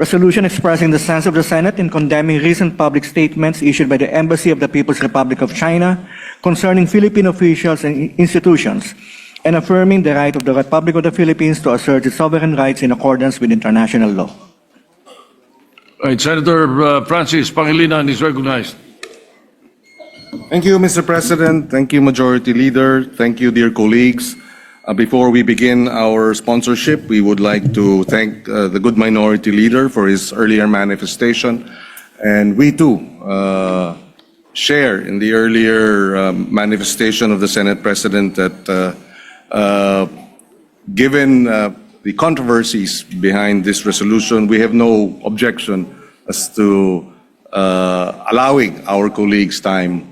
Resolution expressing the stance of the Senate in condemning recent public statements issued by the Embassy of the People's Republic of China concerning Philippine officials and institutions, and affirming the right of the Republic of the Philippines to assert its sovereign rights in accordance with international law. Right, Senator Francis Pangilinan is recognized. Thank you, Mr. President. Thank you, Majority Leader. Thank you, dear colleagues. Before we begin our sponsorship, we would like to thank the good Minority Leader for his earlier manifestation. And we too share in the earlier manifestation of the Senate President that given the controversies behind this resolution, we have no objection as to allowing our colleagues time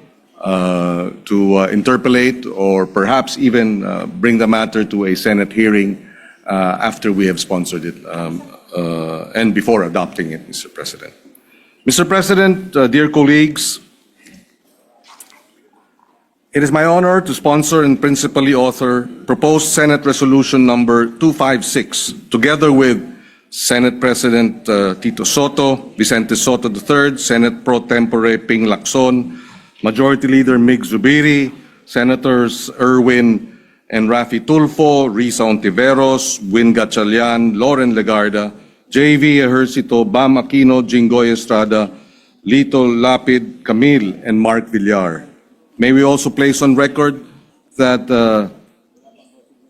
to interpolate or perhaps even bring the matter to a Senate hearing after we have sponsored it and before adopting it, Mr. President. Mr. President, dear colleagues, it is my honor to sponsor and principally author proposed Senate Resolution number 256, together with Senate President Tito Soto, Vicente Soto III, Senate Pro Tempore Ping Lacson, Majority Leader Mig Zubiri, Senators Erwin and Rafi Tulfo, Risa Hontiveros, Win Gatchalian, Loren Legarda, J.V. Ejercito, Bam Aquino, Jinggoy Estrada, Lito Lapid, Camille, and Mark Villar. May we also place on record that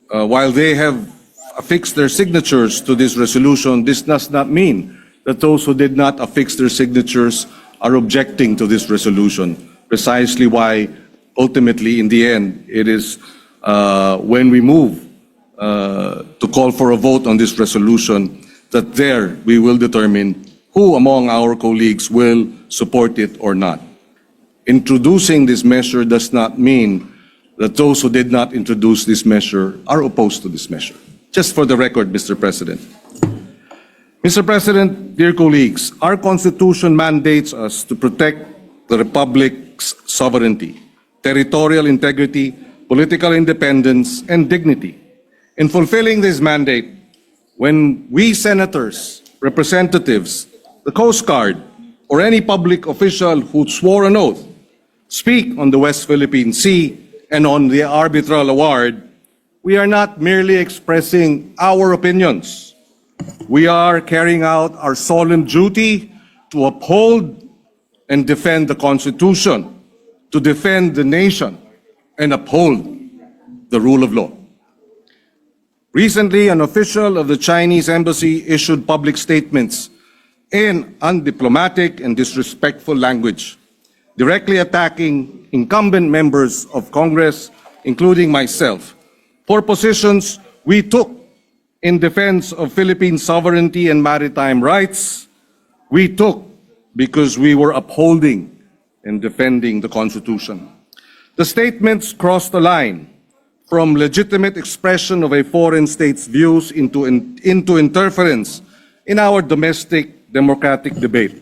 while they have affixed their signatures to this resolution, this does not mean that those who did not affix their signatures are objecting to this resolution. Precisely why, ultimately, in the end, it is when we move to call for a vote on this resolution that there we will determine who among our colleagues will support it or not. Introducing this measure does not mean that those who did not introduce this measure are opposed to this measure. Just for the record, Mr. President. Mr. President, dear colleagues, our Constitution mandates us to protect the Republic's sovereignty, territorial integrity, political independence, and dignity. In fulfilling this mandate, when we senators, representatives, the Coast Guard, or any public official who swore an oath speak on the West Philippine Sea and on the arbitral award, we are not merely expressing our opinions. We are carrying out our solemn duty to uphold and defend the Constitution, to defend the nation, and uphold the rule of law. Recently, an official of the Chinese embassy issued public statements in undiplomatic and disrespectful language, directly attacking incumbent members of Congress, including myself, for positions we took in defense of Philippine sovereignty and maritime rights. We took because we were upholding and defending the Constitution. The statements crossed the line from legitimate expression of a foreign state's views into interference in our domestic democratic debate.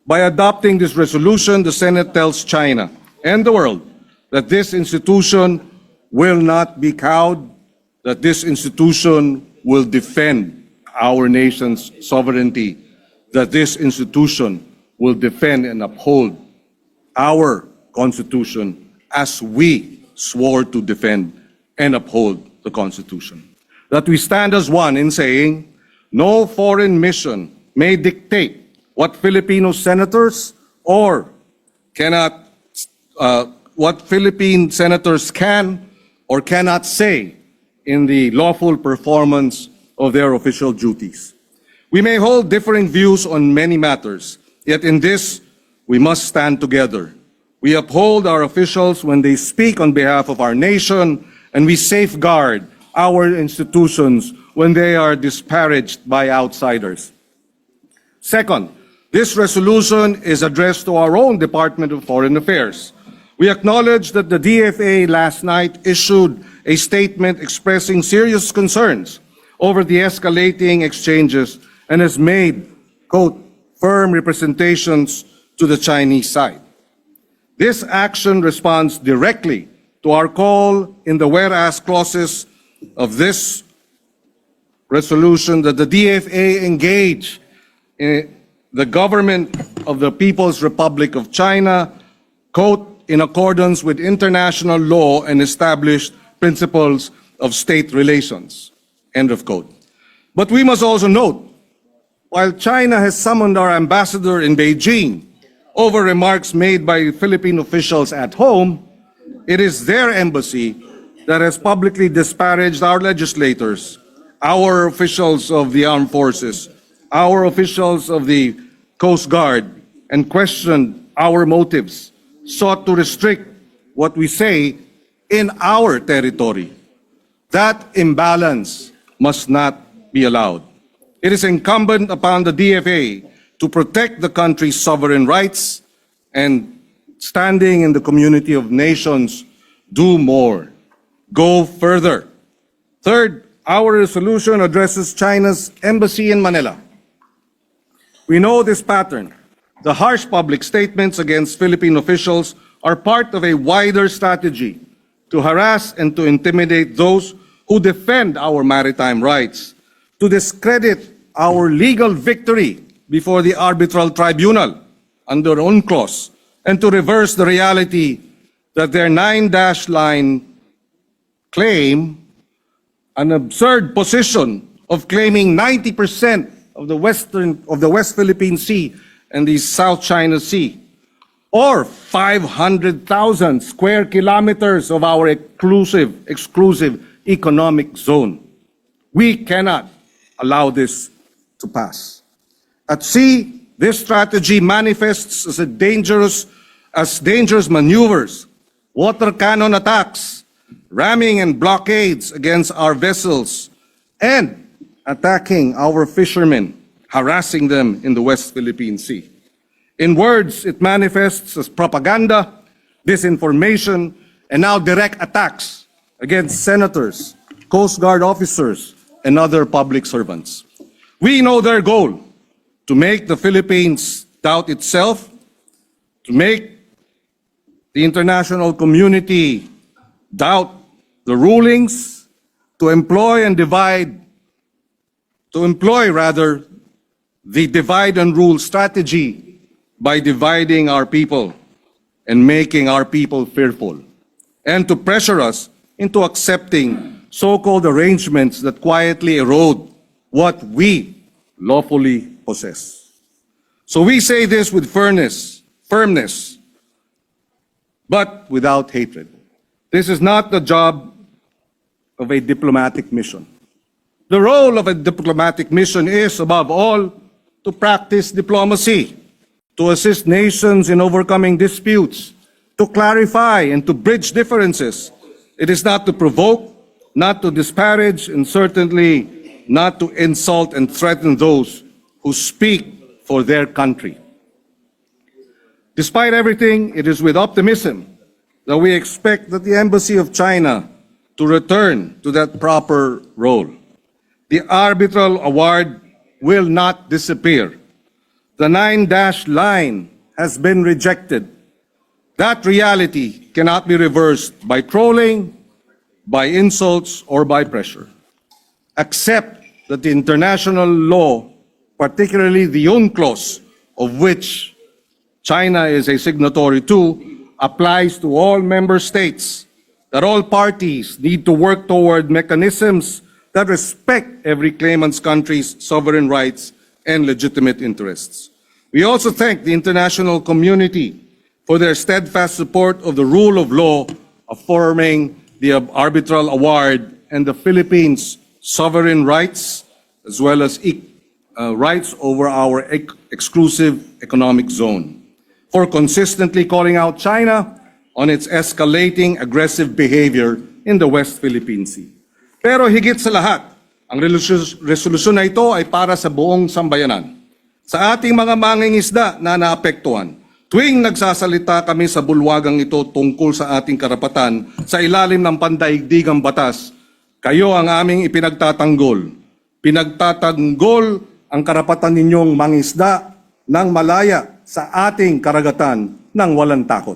By adopting this resolution, the Senate tells China and the world that this institution will not be cowed, that this institution will defend our nation's sovereignty, that this institution will defend and uphold our Constitution as we swore to defend and uphold the Constitution. That we stand as one in saying, no foreign mission may dictate what Filipino senators or what Philippine senators can or cannot say in the lawful performance of their official duties. We may hold differing views on many matters, yet in this, we must stand together. We uphold our officials when they speak on behalf of our nation, and we safeguard our institutions when they are disparaged by outsiders. Second, this resolution is addressed to our own Department of Foreign Affairs. We acknowledge that the DFA last night issued a statement expressing serious concerns over the escalating exchanges and has made, quote, firm representations to the Chinese side. This action responds directly to our call in the whereas clauses of this resolution that the DFA engage the government of the People's Republic of China, quote, in accordance with international law and established principles of state relations, end of quote. But we must also note, while China has summoned our ambassador in Beijing over remarks made by Philippine officials at home, it is their embassy that has publicly disparaged our legislators, our officials of the armed forces, our officials of the Coast Guard, and questioned our motives, sought to restrict what we say in our territory. That imbalance must not be allowed. It is incumbent upon the DFA to protect the country's sovereign rights and, standing in the community of nations, do more. Go further. Third, our resolution addresses China's embassy in Manila. We know this pattern. The harsh public statements against Philippine officials are part of a wider strategy to harass and to intimidate those who defend our maritime rights, to discredit our legal victory before the arbitral tribunal under UNCLOS, and to reverse the reality that their 9-dash line claim an absurd position of claiming 90% of the West Philippine Sea and the South China Sea, or 500,000 square kilometers of our exclusive economic zone. We cannot allow this to pass. At sea, this strategy manifests as dangerous maneuvers, water cannon attacks, ramming and blockades against our vessels, and attacking our fishermen, harassing them in the West Philippine Sea. In words, it manifests as propaganda, disinformation, and now direct attacks against senators, Coast Guard officers, and other public servants. We know their goal: to make the Philippines doubt itself, to make the international community doubt the rulings, to employ the divide and rule strategy by dividing our people and making our people fearful, and to pressure us into accepting so-called arrangements that quietly erode what we lawfully possess. So we say this with firmness, but without hatred. This is not the job of a diplomatic mission. The role of a diplomatic mission is, above all, to practice diplomacy, to assist nations in overcoming disputes, to clarify and to bridge differences. It is not to provoke, not to disparage, and certainly not to insult and threaten those who speak for their country. Despite everything, it is with optimism that we expect that the Embassy of China to return to that proper role. The arbitral award will not disappear. The 9-dash line has been rejected. That reality cannot be reversed by trolling, by insults, or by pressure. Accept that the international law, particularly the UNCLOS, of which China is a signatory to, applies to all member states, that all parties need to work toward mechanisms that respect every claimant's country's sovereign rights and legitimate interests. We also thank the international community for their steadfast support of the rule of law, affirming the arbitral award and the Philippines' sovereign rights, as well as rights over our exclusive economic zone, for consistently calling out China on its escalating aggressive behavior in the West Philippine Sea. Pero higit sa lahat, ang resolusyon na ito ay para sa buong sambayanan. Sa ating mga mangingisda na naapektuhan, tuwing nagsasalita kami sa bulwagang ito tungkol sa ating karapatan sa ilalim ng pandaigdigang batas, kayo ang aming ipinagtatanggol. Pinagtatanggol ang karapatan ninyong mangisda ng malaya sa ating karagatan ng walang takot.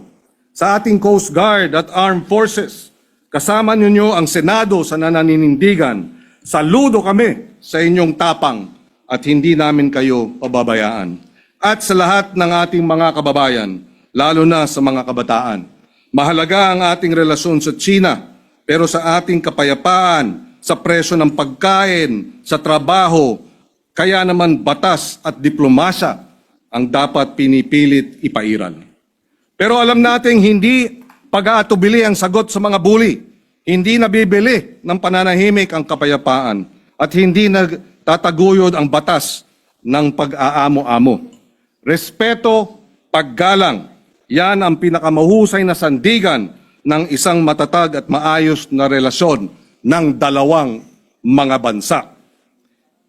Sa ating Coast Guard at Armed Forces, kasama ninyo ang Senado sa nananinindigan. Saludo kami sa inyong tapang at hindi namin kayo pababayaan. At sa lahat ng ating mga kababayan, lalo na sa mga kabataan, mahalaga ang ating relasyon sa China, pero sa ating kapayapaan, sa presyo ng pagkain, sa trabaho, kaya naman batas at diplomasya ang dapat pinipilit ipairal. Pero alam nating hindi pag-aatubili ang sagot sa mga bully. Hindi nabibili ng pananahimik ang kapayapaan at hindi nagtataguyod ang batas ng pag-aamo-amo. Respeto, paggalang, yan ang pinakamahusay na sandigan ng isang matatag at maayos na relasyon ng dalawang mga bansa.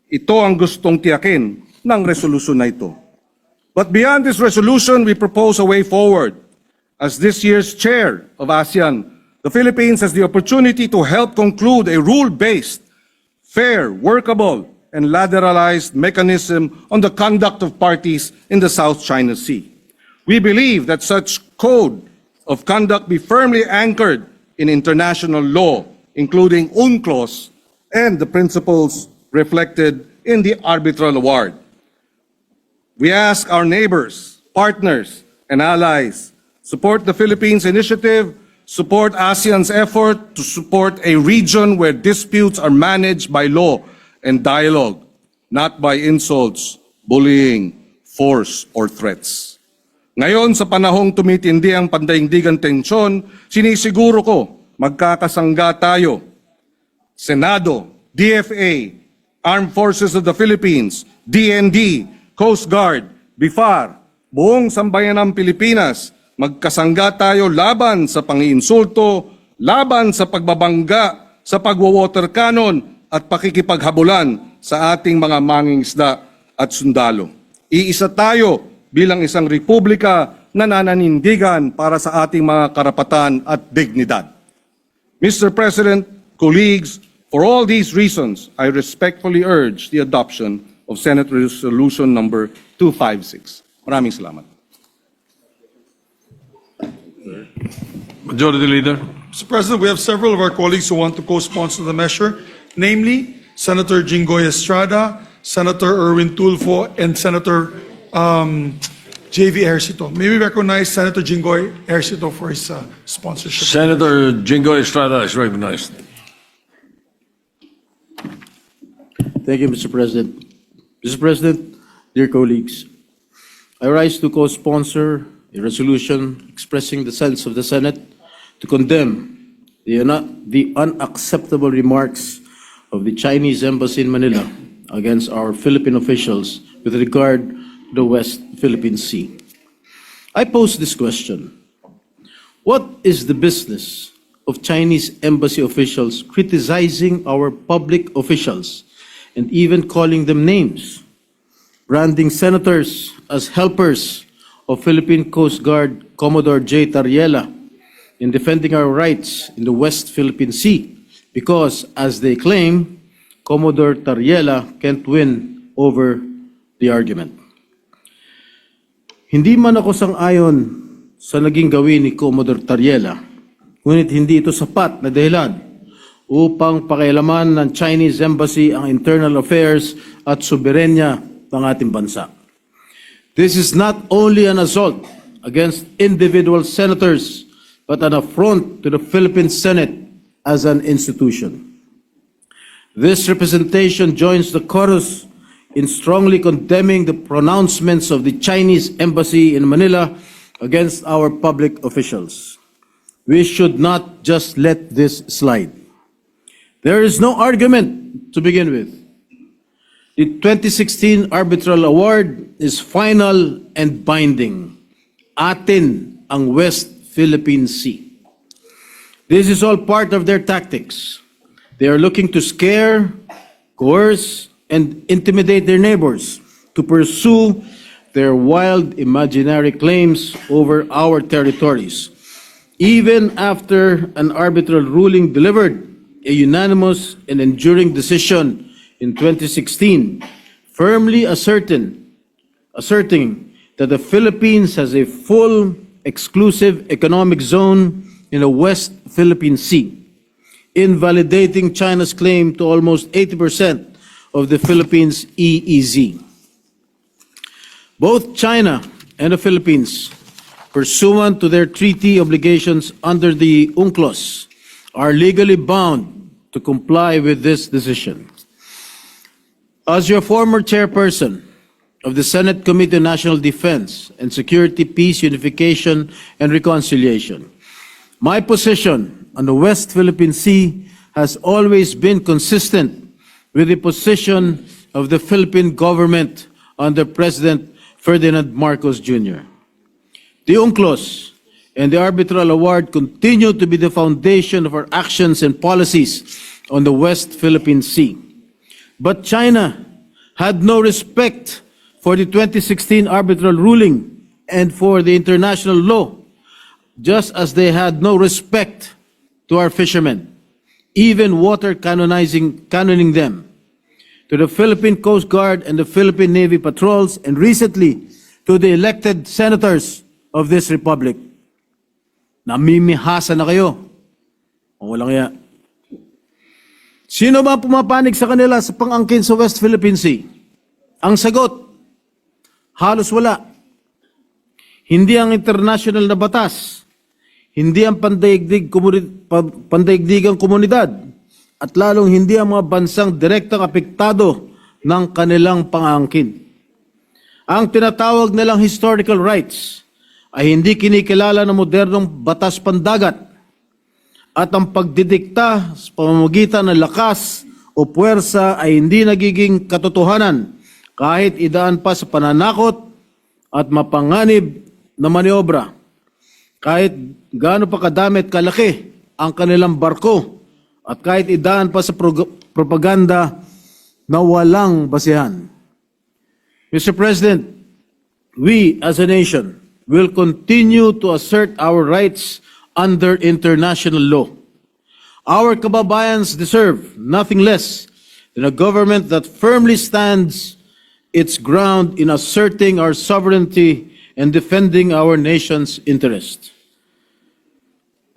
Ito ang gustong tiyakin ng resolusyon na ito. But beyond this resolution, we propose a way forward. As this year's chair of ASEAN, the Philippines has the opportunity to help conclude a rule-based, fair, workable, and lateralized mechanism on the conduct of parties in the South China Sea. We believe that such code of conduct be firmly anchored in international law, including UNCLOS and the principles reflected in the arbitral award. We ask our neighbors, partners, and allies, support the Philippines initiative, support ASEAN's effort to support a region where disputes are managed by law and dialogue, not by insults, bullying, force, or threats. Ngayon, sa panahong tumitindi ang pandaigdigang tensyon, sinisiguro ko, magkakasangga tayo. Senado, DFA, Armed Forces of the Philippines, DND, Coast Guard, BIFAR, buong sambayan ng Pilipinas, magkasangga tayo laban sa pangiinsulto, laban sa pagbabangga, sa pagwawater cannon at pakikipaghabulan sa ating mga mangingisda at sundalo. Iisa tayo bilang isang republika na nananindigan para sa ating mga karapatan at dignidad. Mr. President, colleagues, for all these reasons, I respectfully urge the adoption of Senate Resolution number 256. Maraming salamat. Majority Leader. Mr. President, we have several of our colleagues who want to co-sponsor the measure, namely Senator Jinggoy Estrada, Senator Erwin Tulfo, and Senator J.V. Ejercito. May we recognize Senator Jinggoy Ejercito for his sponsorship. Senator Jinggoy Estrada is recognized. Thank you, Mr. President. Mr. President, dear colleagues, I rise to co-sponsor a resolution expressing the sense of the Senate to condemn the unacceptable remarks of the Chinese Embassy in Manila against our Philippine officials with regard to the West Philippine Sea. I pose this question: what is the business of Chinese embassy officials criticizing our public officials and even calling them names, branding senators as helpers of Philippine Coast Guard Commodore J. Tariela in defending our rights in the West Philippine Sea because, as they claim, Commodore Tariela can't win over the argument. Hindi man ako sang-ayon sa naging gawin ni Commodore Tariela, ngunit hindi ito sapat na dahilan upang pakialaman ng Chinese Embassy ang internal affairs at soberenya ng ating bansa. This is not only an assault against individual senators, but an affront to the Philippine Senate as an institution. This representation joins the chorus in strongly condemning the pronouncements of the Chinese Embassy in Manila against our public officials. We should not just let this slide. There is no argument to begin with. The 2016 arbitral award is final and binding. Atin ang West Philippine Sea. This is all part of their tactics. They are looking to scare, coerce, and intimidate their neighbors to pursue their wild imaginary claims over our territories. Even after an arbitral ruling delivered a unanimous and enduring decision in 2016, firmly asserting that the Philippines has a full exclusive economic zone in the West Philippine Sea, invalidating China's claim to almost 80% of the Philippines EEZ. Both China and the Philippines, pursuant to their treaty obligations under the UNCLOS, are legally bound to comply with this decision. As your former chairperson of the Senate Committee on National Defense and Security, Peace, Unification, and Reconciliation, my position on the West Philippine Sea has always been consistent with the position of the Philippine government under President Ferdinand Marcos Jr. The UNCLOS and the arbitral award continue to be the foundation of our actions and policies on the West Philippine Sea. But China had no respect for the 2016 arbitral ruling and for the international law, just as they had no respect to our fishermen, even water cannoning them, to the Philippine Coast Guard and the Philippine Navy patrols, and recently to the elected senators of this republic. Namimihasa na kayo. O walang kaya. Sino ba pumapanig sa kanila sa pang-angkin sa West Philippine Sea? Ang sagot, halos wala. Hindi ang international na batas, hindi ang pandaigdigang komunidad, at lalong hindi ang mga bansang direktang apektado ng kanilang pang-angkin. Ang tinatawag nilang historical rights ay hindi kinikilala ng modernong batas pandagat, at ang pagdidikta sa pamamagitan ng lakas o puwersa ay hindi nagiging katotohanan kahit idaan pa sa pananakot at mapanganib na maniobra. Kahit gaano pa kadami at kalaki ang kanilang barko at kahit idaan pa sa propaganda na walang basihan. Mr. President, we as a nation will continue to assert our rights under international law. Our kababayans deserve nothing less than a government that firmly stands its ground in asserting our sovereignty and defending our nation's interest.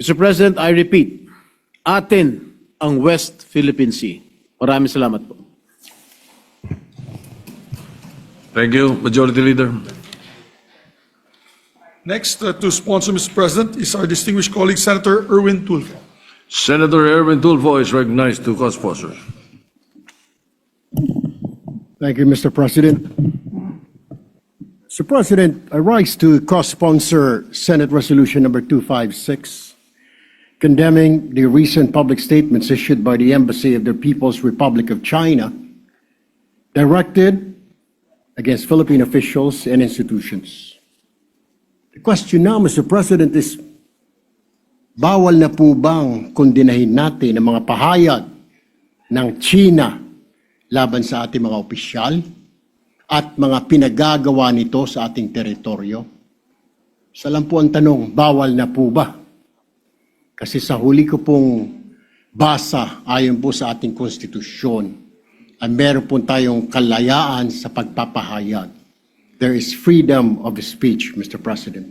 Mr. President, I repeat, atin ang West Philippine Sea. Maraming salamat po. Thank you, Majority Leader. Next to sponsor, Mr. President, is our distinguished colleague, Senator Erwin Tulfo. Senator Erwin Tulfo is recognized to co-sponsor. Thank you, Mr. President. Mr. President, I rise to co-sponsor Senate Resolution Number 256, condemning the recent public statements issued by the Embassy of the People's Republic of China, directed against Philippine officials and institutions. The question now, Mr. President, is bawal na po bang kondinahin natin ang mga pahayag ng China laban sa ating mga opisyal at mga pinagagawa nito sa ating teritoryo? Isa lang po ang tanong, bawal na po ba? Kasi sa huli ko pong basa ayon po sa ating konstitusyon, ay meron po tayong kalayaan sa pagpapahayag. There is freedom of speech, Mr. President.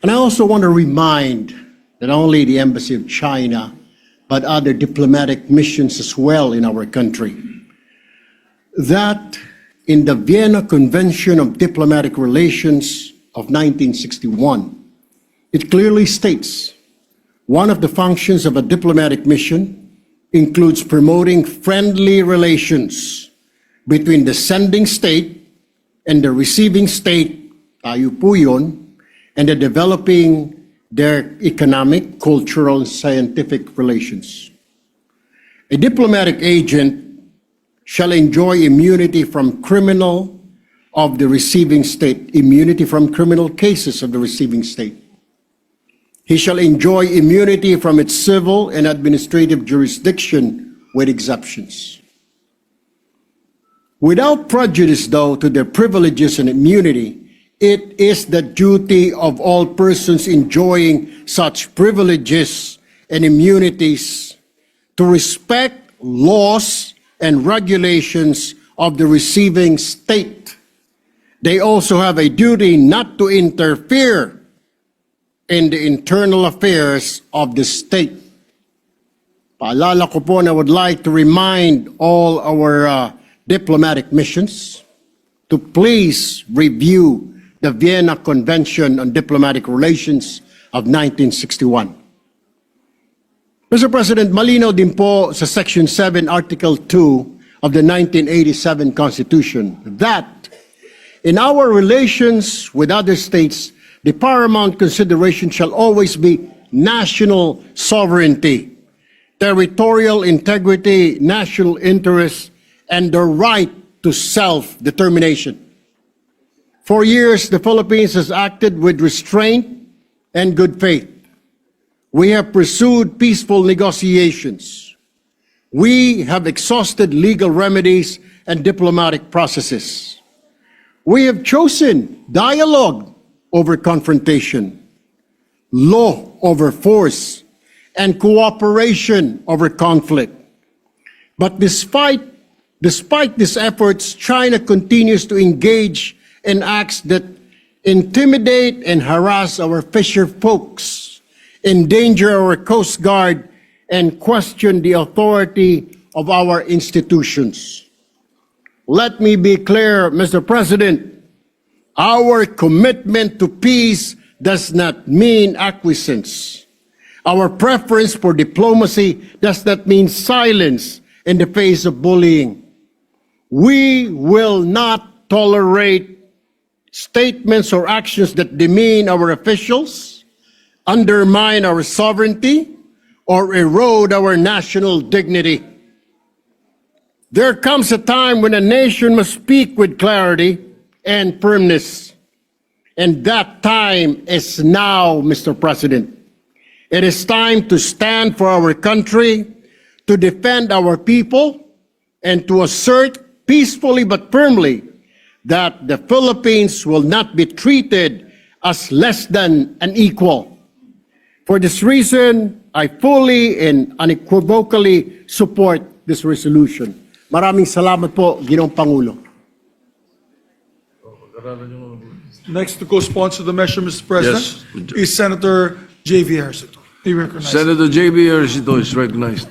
And I also want to remind not only the Embassy of China, but other diplomatic missions as well in our country, that in the Vienna Convention of Diplomatic Relations of 1961, it clearly states one of the functions of a diplomatic mission includes promoting friendly relations between the sending state and the receiving state, tayo po yun, and the developing their economic, cultural, and scientific relations. A diplomatic agent shall enjoy immunity from criminal of the receiving state, immunity from criminal cases of the receiving state. He shall enjoy immunity from its civil and administrative jurisdiction with exceptions. Without prejudice, though, to their privileges and immunity, it is the duty of all persons enjoying such privileges and immunities to respect laws and regulations of the receiving state. They also have a duty not to interfere in the internal affairs of the state. Paalala ko po, and I would like to remind all our diplomatic missions, to please review the Vienna Convention on Diplomatic Relations of 1961. Mr. President, malinaw din po sa Section 7, Article 2 of the 1987 Constitution that in our relations with other states, the paramount consideration shall always be national sovereignty, territorial integrity, national interest, and the right to self-determination. For years, the Philippines has acted with restraint and good faith. We have pursued peaceful negotiations. We have exhausted legal remedies and diplomatic processes. We have chosen dialogue over confrontation, law over force, and cooperation over conflict. But despite these efforts, China continues to engage in acts that intimidate and harass our fisher folks, endanger our Coast Guard, and question the authority of our institutions. Let me be clear, Mr. President, our commitment to peace does not mean acquiescence. Our preference for diplomacy does not mean silence in the face of bullying. We will not tolerate statements or actions that demean our officials, undermine our sovereignty, or erode our national dignity. There comes a time when a nation must speak with clarity and firmness. And that time is now, Mr. President. It is time to stand for our country, to defend our people, and to assert peacefully but firmly that the Philippines will not be treated as less than an equal. For this reason, I fully and unequivocally support this resolution. Maraming salamat po, Ginoong Pangulo. Next to co-sponsor the measure, Mr. President, Yes. is Senator J.V. Estrada. Be recognized. Senator J.B. Estrada is recognized.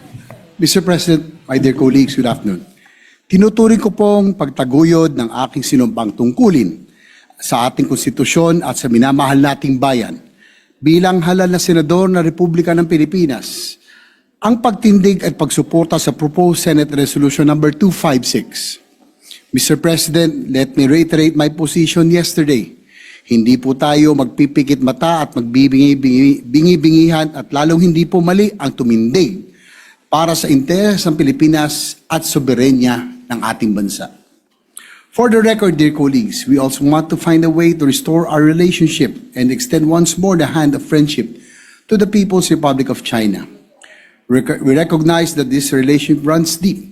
Mr. President, my dear colleagues, good afternoon. Tinuturing ko pong pagtaguyod ng aking sinumpang tungkulin sa ating konstitusyon at sa minamahal nating bayan bilang halal na senador ng Republika ng Pilipinas ang pagtindig at pagsuporta sa proposed Senate Resolution number 256. Mr. President, let me reiterate my position yesterday. Hindi po tayo magpipikit mata at magbibingi-bingihan at lalong hindi po mali ang tumindig para sa interes ng Pilipinas at soberenya ng ating bansa. For the record, dear colleagues, we also want to find a way to restore our relationship and extend once more the hand of friendship to the People's Republic of China. We recognize that this relationship runs deep,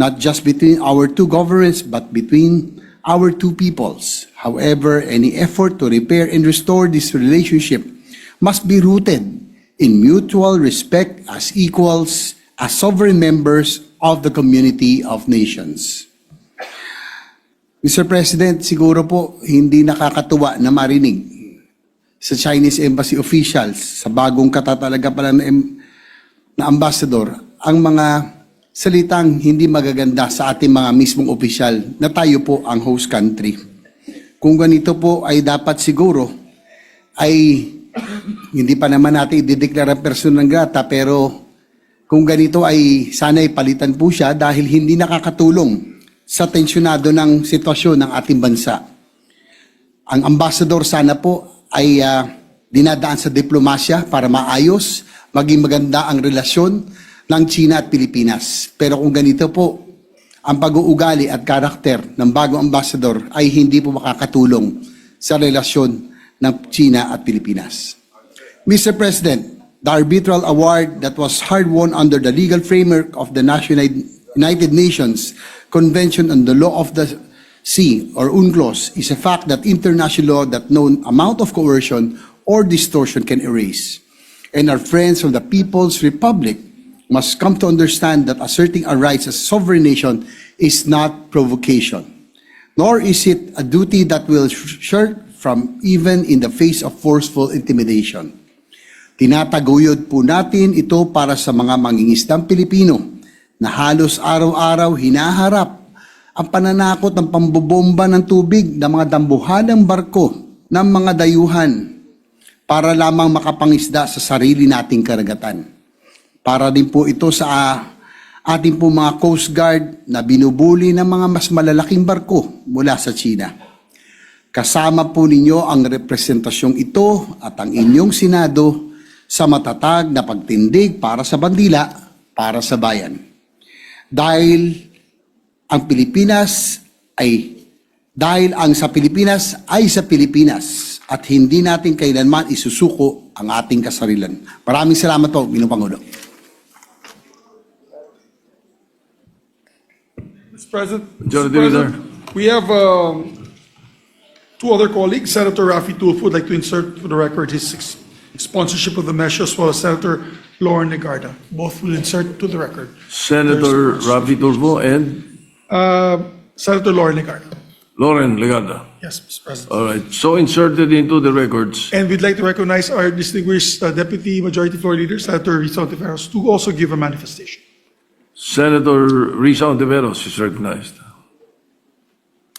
not just between our two governments, but between our two peoples. However, any effort to repair and restore this relationship must be rooted in mutual respect as equals, as sovereign members of the community of nations. Mr. President, siguro po hindi nakakatuwa na marinig sa Chinese Embassy officials, sa bagong katatalaga pala na ambassador, ang mga salitang hindi magaganda sa ating mga mismong opisyal na tayo po ang host country. Kung ganito po ay dapat siguro ay hindi pa naman natin idideklara person ng grata, pero kung ganito ay sana'y palitan po siya dahil hindi nakakatulong sa tensyonado ng sitwasyon ng ating bansa. Ang ambassador sana po ay dinadaan sa diplomasya para maayos, maging maganda ang relasyon ng China at Pilipinas. Pero kung ganito po, ang pag-uugali at karakter ng bagong ambassador ay hindi po makakatulong sa relasyon ng China at Pilipinas. Mr. President, the arbitral award that was hard-won under the legal framework of the United Nations Convention on the Law of the Sea, or UNCLOS, is a fact that international law that no amount of coercion or distortion can erase. And our friends from the People's Republic must come to understand that asserting our rights as a sovereign nation is not provocation, nor is it a duty that will shirk from even in the face of forceful intimidation. Tinataguyod po natin ito para sa mga mangingisdang Pilipino na halos araw-araw hinaharap ang pananakot ng pambobomba ng tubig ng mga dambuhalang barko ng mga dayuhan para lamang makapangisda sa sarili nating karagatan. Para din po ito sa ating po mga Coast Guard na binubuli ng mga mas malalaking barko mula sa China. Kasama po ninyo ang representasyong ito at ang inyong Senado sa matatag na pagtindig para sa bandila, para sa bayan. Dahil ang sa Pilipinas ay sa Pilipinas at hindi natin kailanman isusuko ang ating kasarilan. Maraming salamat po, Ginoong Pangulo. Mr. President, Majority Leader. we have two other colleagues. Senator Raffy Tulfo would like to insert for the record his sponsorship of the measure, as well as Senator Lauren Legarda. Both will insert to the record. Senator Raffy Tulfo and Senator Lauren Legarda. Lauren Legarda. Yes, Mr. President. All right, so inserted into the records. And we'd like to recognize our distinguished Deputy Majority Floor Leader, Senator Risa Hontiveros, to also give a manifestation. Senator Risa Hontiveros is recognized.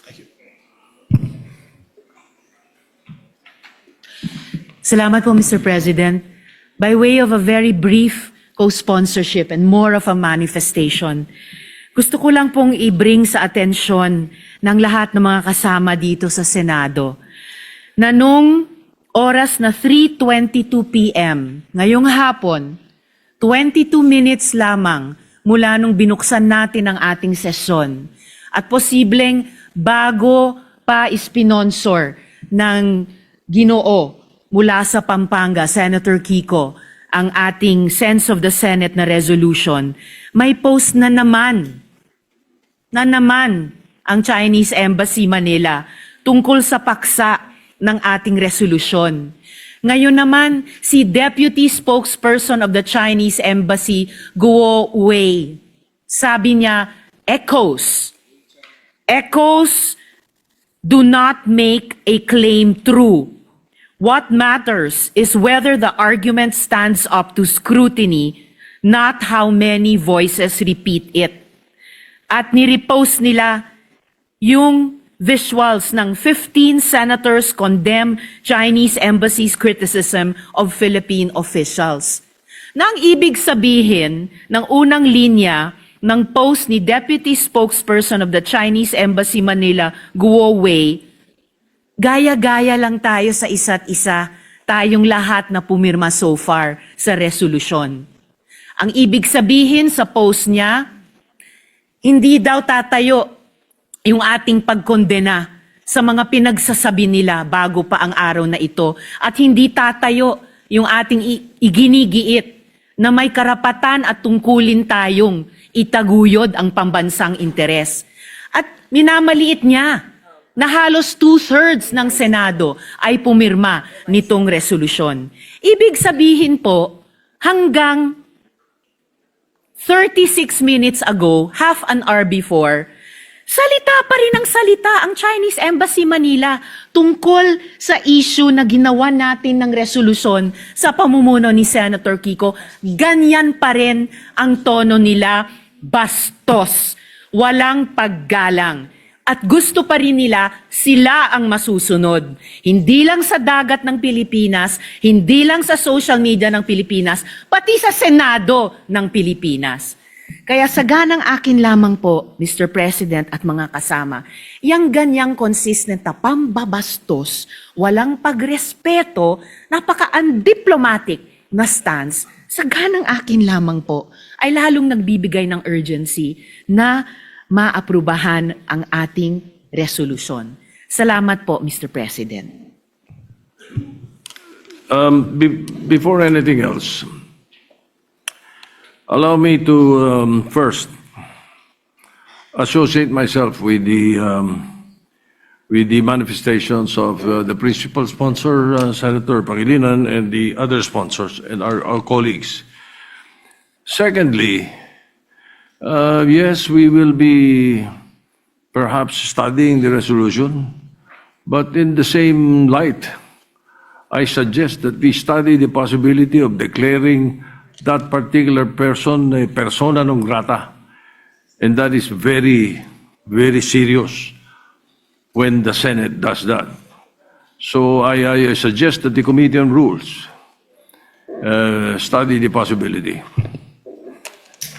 Thank you. Salamat po, Mr. President. By way of a very brief co-sponsorship and more of a manifestation, gusto ko lang pong i-bring sa atensyon ng lahat ng mga kasama dito sa Senado na nung oras na 3:22 p.m. ngayong hapon, 22 minutes lamang mula nung binuksan natin ang ating sesyon at posibleng bago pa ispinonsor ng Ginoo mula sa Pampanga, Senator Kiko, ang ating sense of the Senate na resolution, may post na naman ang Chinese Embassy Manila tungkol sa paksa ng ating resolusyon. Ngayon naman, si Deputy Spokesperson of the Chinese Embassy, Guo Wei, sabi niya, echoes do not make a claim true. What matters is whether the argument stands up to scrutiny, not how many voices repeat it. At nirepost nila yung visuals ng 15 senators condemn Chinese embassy's criticism of Philippine officials. Na ang ibig sabihin ng unang linya ng post ni Deputy Spokesperson of the Chinese Embassy Manila, Guo Wei, gaya-gaya lang tayo sa isa't isa, tayong lahat na pumirma so far sa resolusyon. Ang ibig sabihin sa post niya, hindi daw tatayo yung ating pagkondena sa mga pinagsasabi nila bago pa ang araw na ito at hindi tatayo yung ating iginigiit na may karapatan at tungkulin tayong itaguyod ang pambansang interes. At minamaliit niya na halos 2/3 ng Senado ay pumirma nitong resolusyon. Ibig sabihin po, hanggang 36 minutes ago, half an hour before, salita pa rin ang salita ang Chinese Embassy Manila tungkol sa issue na ginawa natin ng resolusyon sa pamumuno ni Senator Kiko. Ganyan pa rin ang tono nila, bastos, walang paggalang. At gusto pa rin nila sila ang masusunod. Hindi lang sa dagat ng Pilipinas, hindi lang sa social media ng Pilipinas, pati sa Senado ng Pilipinas. Kaya saganang akin lamang po, Mr. President at mga kasama, yang ganyang consistent na pambabastos, walang pagrespeto, napaka-undiplomatic na stance, saganang akin lamang po, ay lalong nagbibigay ng urgency na maaprubahan ang ating resolusyon. Salamat po, Mr. President. Before anything else, allow me to first associate myself with the manifestations of the principal sponsor, Senator Pangilinan, and the other sponsors and our colleagues. Secondly, yes, we will be perhaps studying the resolution, but in the same light, I suggest that we study the possibility of declaring that particular person a persona non grata, and that is very very serious when the Senate does that. So I suggest that the Committee on Rules study the possibility.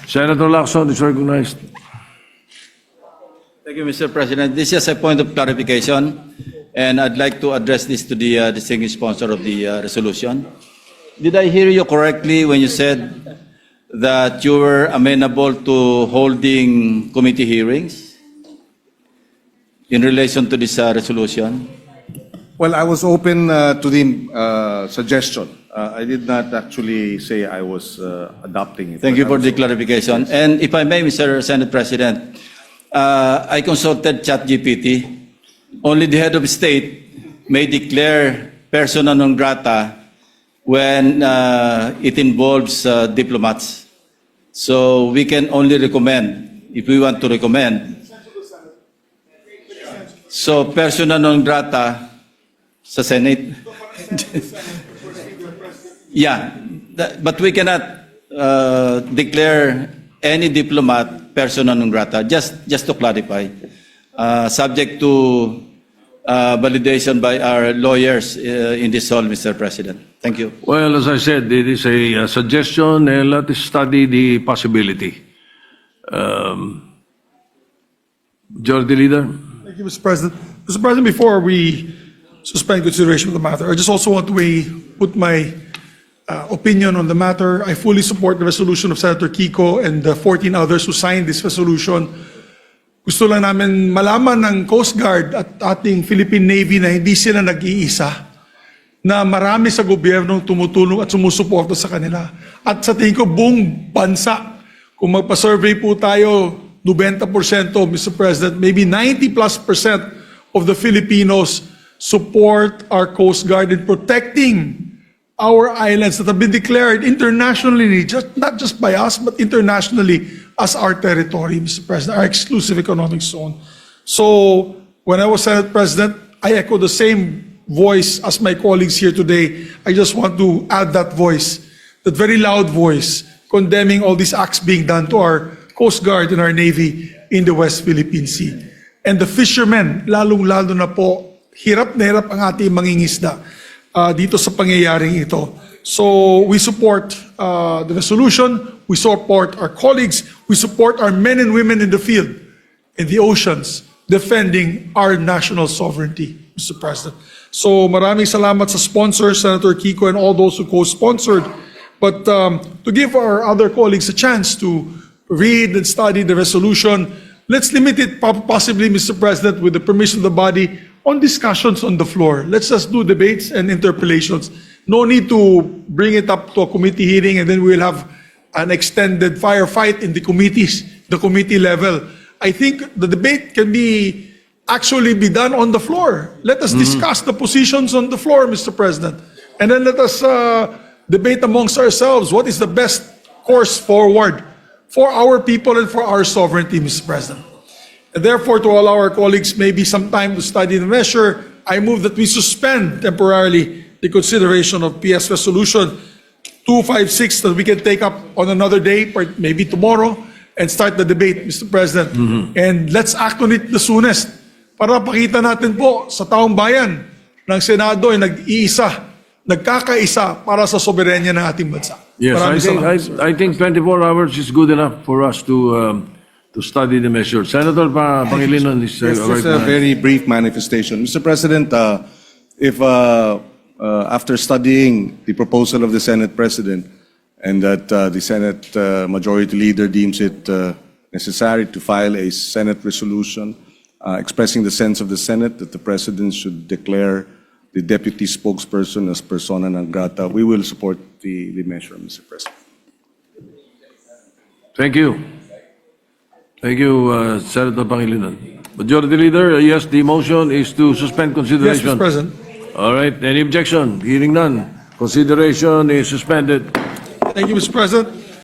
Senator Lacson is recognized. Thank you, Mr. President. This is a point of clarification, and I'd like to address this to the distinguished sponsor of the resolution. Did I hear you correctly when you said that you were amenable to holding committee hearings in relation to this resolution? Well, I was open to the suggestion. I did not actually say I was adopting it. Thank you but for I the was- clarification. And if I may, Mr. Senate President, I consulted ChatGPT. Only the head of state may declare persona non grata when it involves diplomats. So we can only recommend, if we want to recommend. So persona non grata sa Senate. Yeah, but we cannot declare any diplomat persona non grata, just to clarify, subject to validation by our lawyers in this hall, Mr. President. Thank you. Well, as I said, it is a suggestion, and let us study the possibility. Majority Leader? Thank you, Mr. President. Mr. President, before we suspend consideration of the matter, I just also want to put my opinion on the matter. I fully support the resolution of Senator Kiko and the 14 others who signed this resolution. Gusto lang namin malaman ng Coast Guard at ating Philippine Navy na hindi sila nag-iisa, na marami sa gobyernong tumutulong at sumusuporta sa kanila. At sa tingin ko, buong bansa, kung magpa-survey po tayo, 90%, Mr. President, maybe 90+% of the Filipinos support our Coast Guard in protecting our islands that have been declared internationally, not just by us, but internationally as our territory, Mr. President, our exclusive economic zone. So when I was Senate President, I echo the same voice as my colleagues here today. I just want to add that voice, that very loud voice, condemning all these acts being done to our Coast Guard and our Navy in the West Philippine Sea. And the fishermen, lalong-lalo na po, hirap na hirap ang ating mangingisda dito sa pangyayaring ito. So we support the resolution, we support our colleagues, we support our men and women in the field, in the oceans, defending our national sovereignty, Mr. President. So maraming salamat sa sponsors, Senator Kiko and all those who co-sponsored. But to give our other colleagues a chance to read and study the resolution, let's limit it possibly, Mr. President, with the permission of the body, on discussions on the floor. Let's just do debates and interpellations. No need to bring it up to a committee hearing and then we'll have an extended firefight in the committees, the committee level. I think the debate can actually be done on the floor. Let us discuss the positions on the floor, Mr. President. And then let us debate amongst ourselves what is the best course forward for our people and for our sovereignty, Mr. President. And therefore, to allow our colleagues maybe some time to study the measure, I move that we suspend temporarily the consideration of PS Resolution 256 that we can take up on another day, maybe tomorrow, and start the debate, Mr. President. And let's act on it the soonest para pakita natin po sa taong bayan ng Senado ay nag-iisa, nagkakaisa para sa soberanya ng ating bansa. Yes, Maraming salamat, sir. I think 24 hours is good enough for us to study the measure. Senator Pangilinan is Yes, just a recognized. very brief manifestation. Mr. President, if after studying the proposal of the Senate President and that the Senate Majority Leader deems it necessary to file a Senate resolution expressing the sense of the Senate that the President should declare the deputy spokesperson as persona non grata, we will support the measure, Mr. President. Thank you. Thank you, Senator Pangilinan. Majority Leader, yes, the motion is to suspend Yes, consideration. Mr. President. All right, any objection? Hearing none. Consideration is suspended. Thank you, Mr. President.